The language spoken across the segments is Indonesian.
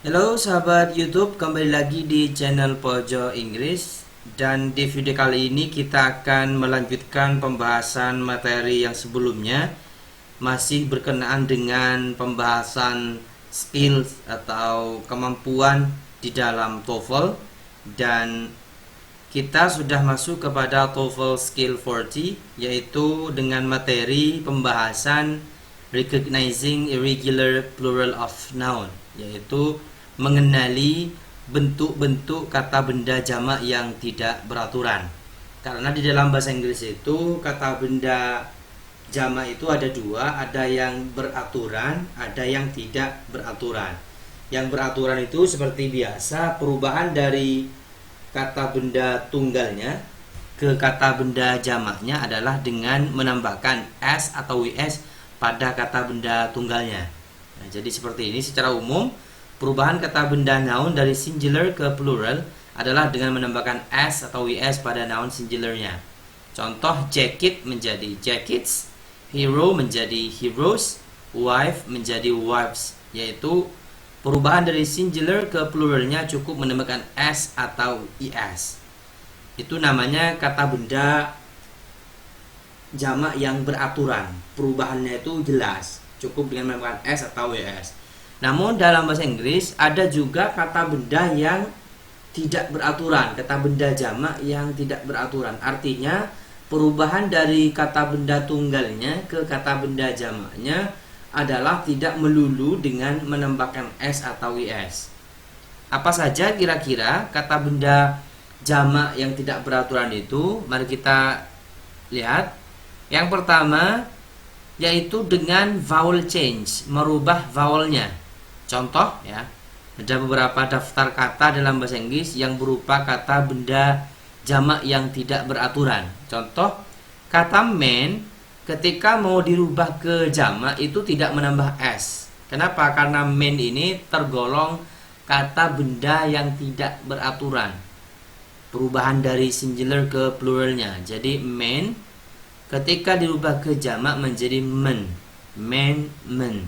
Halo sahabat YouTube, kembali lagi di channel Pojok Inggris. Dan di video kali ini kita akan melanjutkan pembahasan materi yang sebelumnya, masih berkenaan dengan pembahasan skills atau kemampuan di dalam TOEFL. Dan kita sudah masuk kepada TOEFL Skill 40, yaitu dengan materi pembahasan Recognizing Irregular Plural of Noun, yaitu mengenali bentuk-bentuk kata benda jamak yang tidak beraturan. Karena di dalam bahasa Inggris itu kata benda jamak itu ada dua, ada yang beraturan, ada yang tidak beraturan. Yang beraturan itu seperti biasa perubahan dari kata benda tunggalnya ke kata benda jamaknya adalah dengan menambahkan s atau ws pada kata benda tunggalnya. Nah, jadi seperti ini secara umum perubahan kata benda noun dari singular ke plural adalah dengan menambahkan s atau ws pada noun singularnya. Contoh, jacket menjadi jackets, hero menjadi heroes, wife menjadi wives, yaitu perubahan dari singular ke pluralnya cukup menambahkan s atau is. Itu namanya kata benda jamak yang beraturan. Perubahannya itu jelas, cukup dengan menambahkan s atau ws. Namun dalam bahasa Inggris ada juga kata benda yang tidak beraturan, kata benda jamak yang tidak beraturan. Artinya perubahan dari kata benda tunggalnya ke kata benda jamaknya adalah tidak melulu dengan menambahkan s atau is. Apa saja kira-kira kata benda jamak yang tidak beraturan itu? Mari kita lihat. Yang pertama yaitu dengan vowel change, merubah vowelnya. Contoh ya, ada beberapa daftar kata dalam bahasa Inggris yang berupa kata benda jamak yang tidak beraturan. Contoh, kata man ketika mau dirubah ke jamak itu tidak menambah s. Kenapa? Karena man ini tergolong kata benda yang tidak beraturan. Perubahan dari singular ke pluralnya. Jadi man ketika dirubah ke jamak menjadi men. Man, men.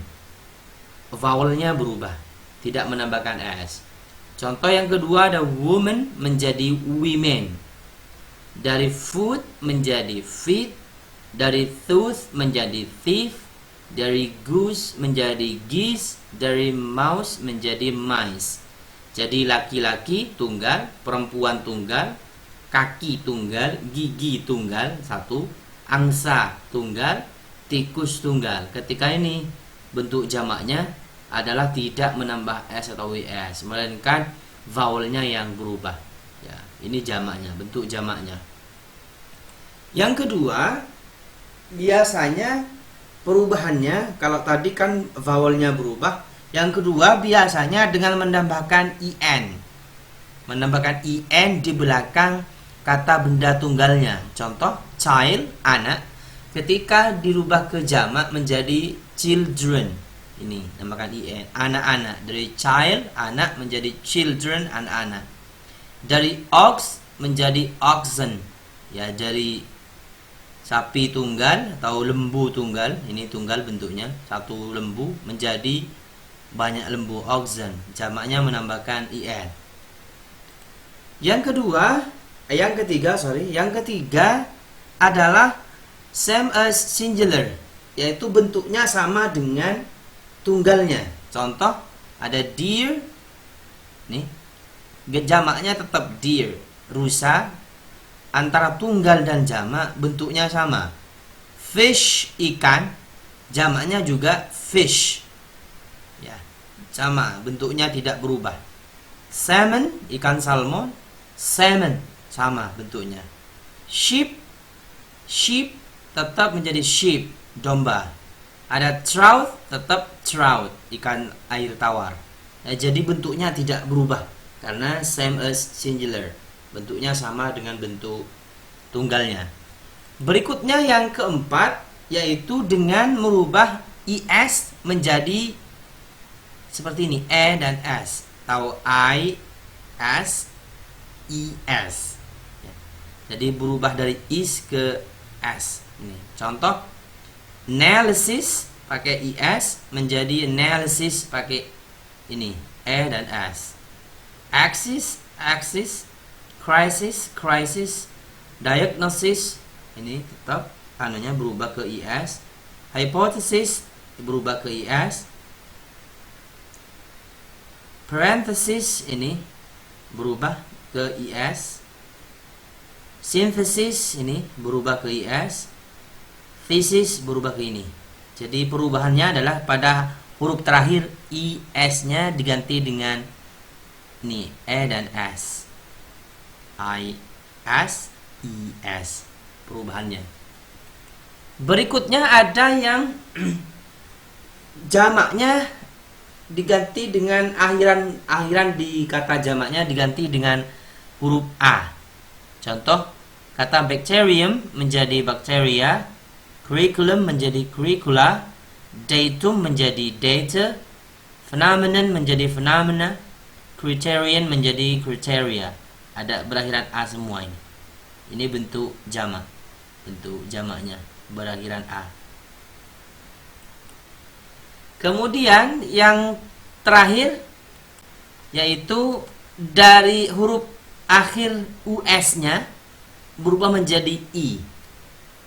Vowelnya berubah, tidak menambahkan s. Contoh yang kedua ada woman menjadi women. Dari food menjadi feed, dari tooth menjadi thief, dari goose menjadi geese, dari mouse menjadi mice. Jadi laki-laki tunggal, perempuan tunggal, kaki tunggal, gigi tunggal satu, angsa tunggal, tikus tunggal. Ketika ini bentuk jamaknya adalah tidak menambah s atau ws, melainkan vowelnya yang berubah. Ya, ini jamaknya, bentuk jamaknya. Yang kedua, biasanya perubahannya kalau tadi kan vowelnya berubah, yang kedua biasanya dengan menambahkan in. Menambahkan in di belakang kata benda tunggalnya. Contoh, child, anak, ketika dirubah ke jamak menjadi children. Ini namakan in, anak-anak. Dari child, anak, menjadi children, anak-anak. Dari ox menjadi oxen. Ya, dari sapi tunggal atau lembu tunggal, ini tunggal bentuknya, satu lembu menjadi banyak lembu, oxen. Jamaknya menambahkan in. Yang ketiga adalah same as singular, yaitu bentuknya sama dengan tunggalnya. Contoh, ada deer, nih, jamaknya tetap deer, rusa. Antara tunggal dan jamak bentuknya sama. Fish, ikan, jamaknya juga fish. Ya, sama, bentuknya tidak berubah. Salmon, ikan salmon, salmon, sama bentuknya. Sheep, sheep tetap menjadi sheep, domba. Ada trout, tetap trout, ikan air tawar. Ya, jadi bentuknya tidak berubah karena same as singular, bentuknya sama dengan bentuk tunggalnya. Berikutnya yang keempat yaitu dengan merubah is menjadi seperti ini, e dan s, atau i, s, es. Jadi berubah dari is ke s. Ini contoh, analysis pakai is menjadi analysis pakai ini E dan S. Axis, crisis, diagnosis, ini tetap anunya berubah ke IS. Hypothesis berubah ke IS. Parenthesis ini berubah ke IS. Synthesis ini berubah ke IS. Thesis berubah ke ini. Jadi perubahannya adalah pada huruf terakhir IS-nya diganti dengan ini E dan S. IS, IS perubahannya. Berikutnya ada yang jamaknya diganti dengan akhiran di kata jamaknya diganti dengan huruf A. Contoh, kata bacterium menjadi bacteria, curriculum menjadi curricula, datum menjadi data, phenomenon menjadi phenomena, criterion menjadi criteria. Ada berakhiran A semua ini. Ini bentuk jamak. Bentuk jamaknya berakhiran A. Kemudian yang terakhir yaitu dari huruf akhir US-nya berubah menjadi I.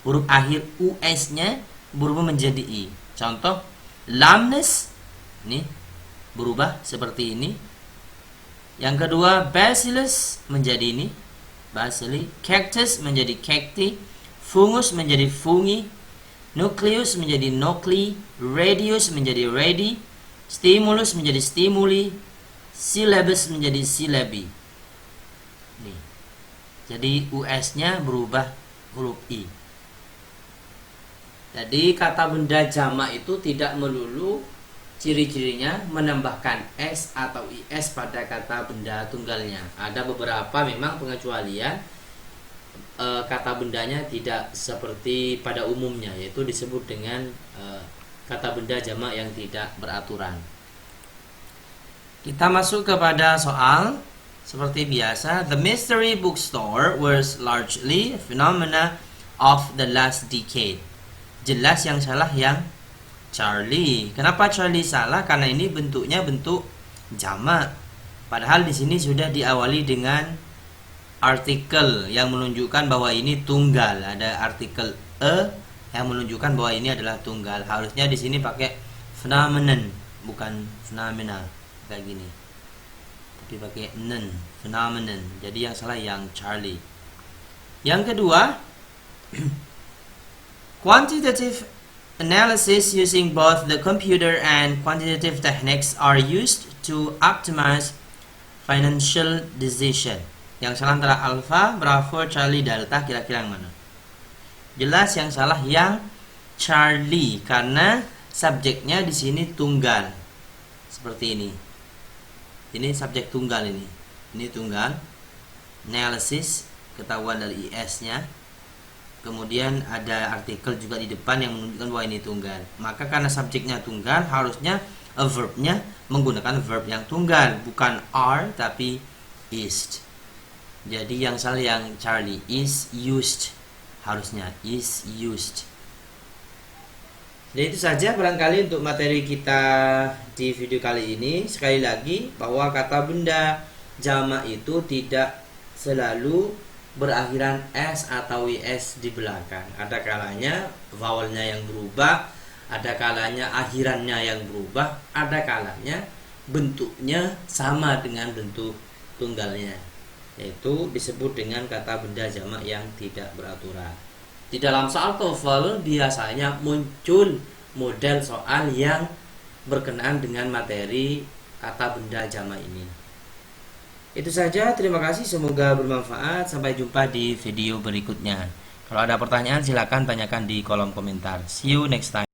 Huruf akhir US-nya berubah menjadi I. Contoh, lameness ini berubah seperti ini. Yang kedua, bacillus menjadi ini, bacilli. Cactus menjadi cacti. Fungus menjadi fungi. Nucleus menjadi nuclei, radius menjadi radi, stimulus menjadi stimuli, syllabus menjadi syllabi. Nih. Jadi US-nya berubah huruf I. Jadi kata benda jamak itu tidak melulu ciri-cirinya menambahkan S atau IS pada kata benda tunggalnya. Ada beberapa memang pengecualian, kata bendanya tidak seperti pada umumnya, yaitu disebut dengan kata benda jamak yang tidak beraturan. Kita masuk kepada soal. Seperti biasa, the mystery bookstore was largely a phenomena of the last decade. Jelas yang salah yang Charlie. Kenapa Charlie salah? Karena ini bentuknya bentuk jamak. Padahal di sini sudah diawali dengan artikel yang menunjukkan bahwa ini tunggal. Ada artikel e yang menunjukkan bahwa ini adalah tunggal. Harusnya di sini pakai phenomenon, bukan phenomena kayak gini. Tapi pakai nen, phenomenon. Jadi yang salah yang Charlie. Yang kedua, quantitative analysis using both the computer and quantitative techniques are used to optimize financial decision. Yang salah antara Alpha, Bravo, Charlie, Delta, kira-kira yang mana? Jelas yang salah yang Charlie karena subjeknya di sini tunggal. Seperti ini. Ini subjek tunggal ini. Ini tunggal. Analysis ketahuan dari IS-nya. Kemudian ada artikel juga di depan yang menunjukkan bahwa ini tunggal. Maka karena subjeknya tunggal, harusnya verb-nya menggunakan verb yang tunggal, bukan are tapi is. Jadi yang salah yang Charlie, is used. Harusnya is used. Jadi itu saja barangkali untuk materi kita di video kali ini. Sekali lagi bahwa kata benda jamak itu tidak selalu berakhiran S atau IS di belakang. Ada kalanya vowelnya yang berubah, ada kalanya akhirannya yang berubah, ada kalanya bentuknya sama dengan bentuk tunggalnya, yaitu disebut dengan kata benda jamak yang tidak beraturan. Di dalam soal TOEFL biasanya muncul model soal yang berkenaan dengan materi kata benda jamak ini. Itu saja, terima kasih, semoga bermanfaat. Sampai jumpa di video berikutnya. Kalau ada pertanyaan silakan tanyakan di kolom komentar. See you next time.